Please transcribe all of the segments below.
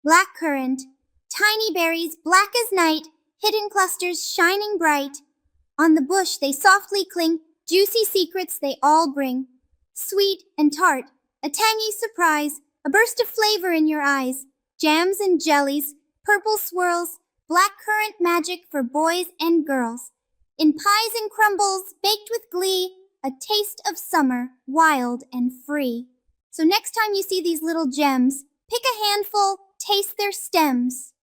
Blackcurrant, tiny berries black as night, hidden clusters shining bright. On the bush they softly cling, juicy secrets they all bring. Sweet and tart, a tangy surprise, a burst of flavor in your eyes. Jams and jellies, purple swirls, blackcurrant magic for boys and girls. In pies and crumbles, baked with glee, a taste of summer, wild and free. So next time you see these little gems, pick a handful, taste their stems.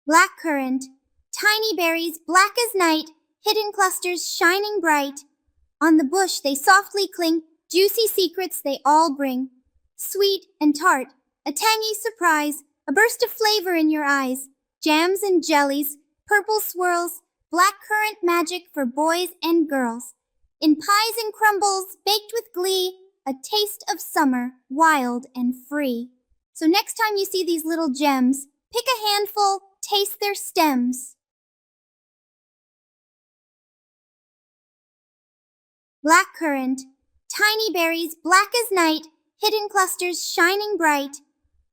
Blackcurrant, tiny berries black as night, hidden clusters shining bright. On the bush they softly cling, juicy secrets they all bring. Sweet and tart, a tangy surprise, a burst of flavor in your eyes. Jams and jellies, purple swirls, blackcurrant magic for boys and girls. In pies and crumbles, baked with glee, a taste of summer, wild and free. So next time you see these little gems, pick a handful, taste their stems. Blackcurrant, tiny berries black as night, hidden clusters shining bright.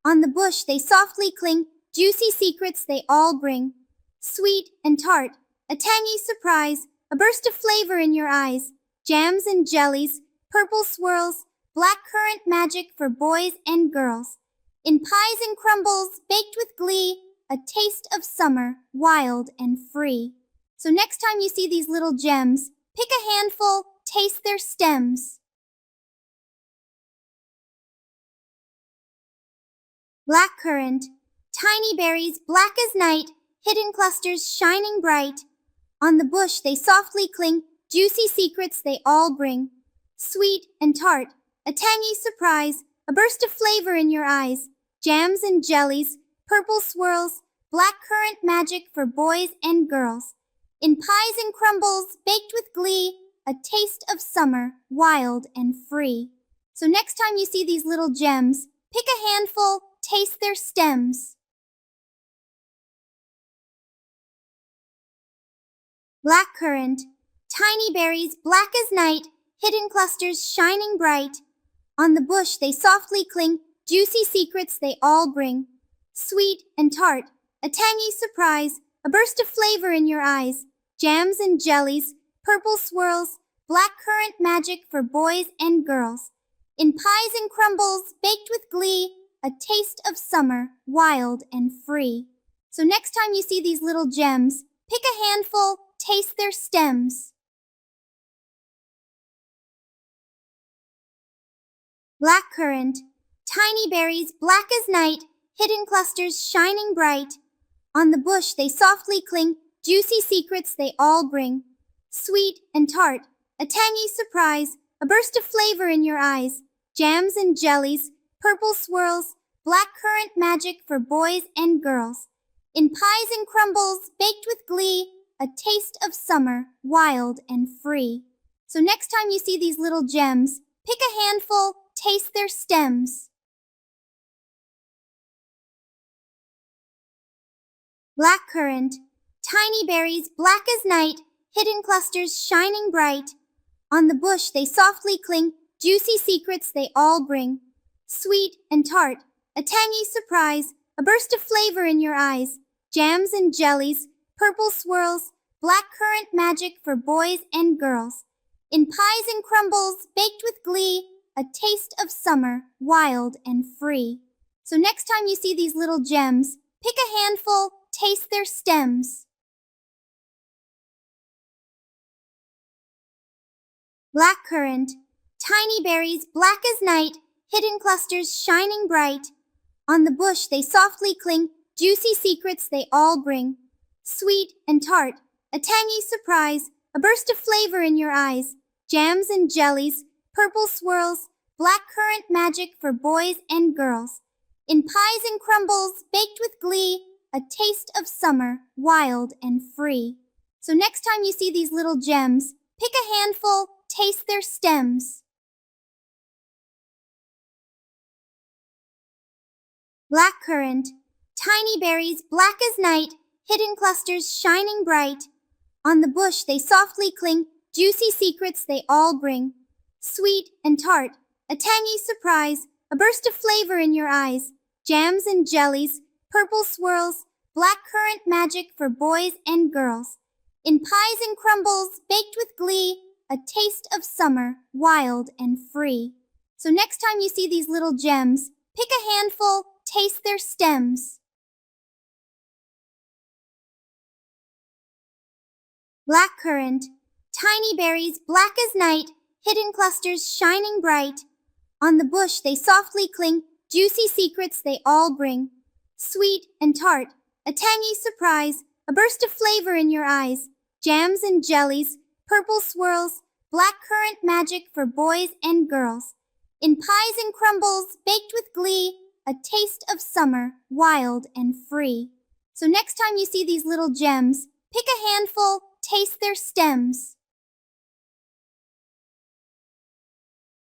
On the bush they softly cling, juicy secrets they all bring. Sweet and tart, a tangy surprise, a burst of flavor in your eyes. Jams and jellies, purple swirls, blackcurrant magic for boys and girls. In pies and crumbles, baked with glee, a taste of summer, wild and free. So next time you see these little gems, pick a handful, taste their stems. Blackcurrant, tiny berries black as night, hidden clusters shining bright. On the bush they softly cling, juicy secrets they all bring. Sweet and tart, a tangy surprise, a burst of flavor in your eyes. Jams and jellies, purple swirls, blackcurrant magic for boys and girls. In pies and crumbles, baked with glee, a taste of summer, wild and free. So next time you see these little gems, pick a handful, taste their stems. Blackcurrant, tiny berries black as night, hidden clusters shining bright. On the bush they softly cling, juicy secrets they all bring. Sweet and tart, a tangy surprise, a burst of flavor in your eyes. Jams and jellies, purple swirls, blackcurrant magic for boys and girls. In pies and crumbles, baked with glee, a taste of summer, wild and free. So next time you see these little gems, pick a handful, taste their stems. Blackcurrant, tiny berries black as night, hidden clusters shining bright. On the bush they softly cling, juicy secrets they all bring. Sweet and tart, a tangy surprise, a burst of flavor in your eyes. Jams and jellies, purple swirls, blackcurrant magic for boys and girls. In pies and crumbles, baked with glee, a taste of summer, wild and free. So next time you see these little gems, pick a handful, taste their stems. Blackcurrant, tiny berries black as night, hidden clusters shining bright. On the bush they softly cling, juicy secrets they all bring. Sweet and tart, a tangy surprise, a burst of flavor in your eyes. Jams and jellies, purple swirls, blackcurrant magic for boys and girls. In pies and crumbles, baked with glee, a taste of summer, wild and free. So next time you see these little gems, pick a handful, taste their stems. Blackcurrant, tiny berries black as night, hidden clusters shining bright. On the bush they softly cling, juicy secrets they all bring. Sweet and tart, a tangy surprise, a burst of flavor in your eyes. Jams and jellies, purple swirls, blackcurrant magic for boys and girls. In pies and crumbles, baked with glee, a taste of summer, wild and free. So next time you see these little gems, pick a handful, taste their stems. Blackcurrant, tiny berries black as night, hidden clusters shining bright. On the bush they softly cling, juicy secrets they all bring. Sweet and tart, a tangy surprise, a burst of flavor in your eyes, jams and jellies, purple swirls, blackcurrant magic for boys and girls. In pies and crumbles, baked with glee, a taste of summer, wild and free. So next time you see these little gems, pick a handful, taste their stems. Blackcurrant, tiny berries black as night, hidden clusters shining bright. On the bush they softly cling, juicy secrets they all bring. Sweet and tart, a tangy surprise, a burst of flavor in your eyes, jams and jellies, purple swirls, blackcurrant magic for boys and girls. In pies and crumbles, baked with glee, a taste of summer, wild and free. So next time you see these little gems, pick a handful, taste their stems.